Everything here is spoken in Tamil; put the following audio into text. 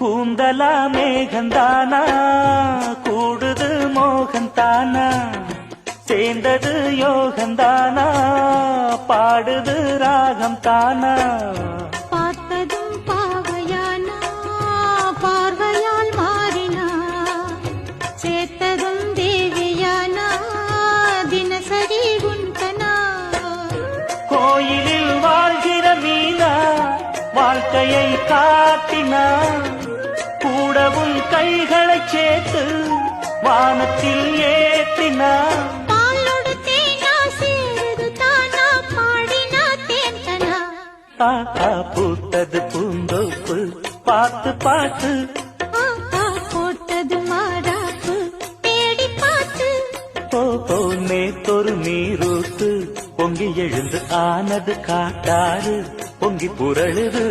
கூந்தலா மேகந்தானா கூடுது மோகந்தானா சேர்ந்தது யோகந்தானா பாடுது ராகம் தானா பார்த்ததும் பாவையானா பார்வையால் மாறினா சேர்த்ததும் தேவியானா தினசரி குந்தனா கோயிலில் வாழ்கிற மீனா வாழ்க்கையை காட்டினா கூடவும் கைகளை சேர்த்து வானத்தில் ஏற்றினா பூத்தது பூந்தோப்பு பார்த்து பார்த்து போட்டது மாறாப்பு தேடி பார்த்து நேத்தொரு நீரூத்து பொங்கி எழுந்து ஆனது காட்டாறு பொங்கி புரழுது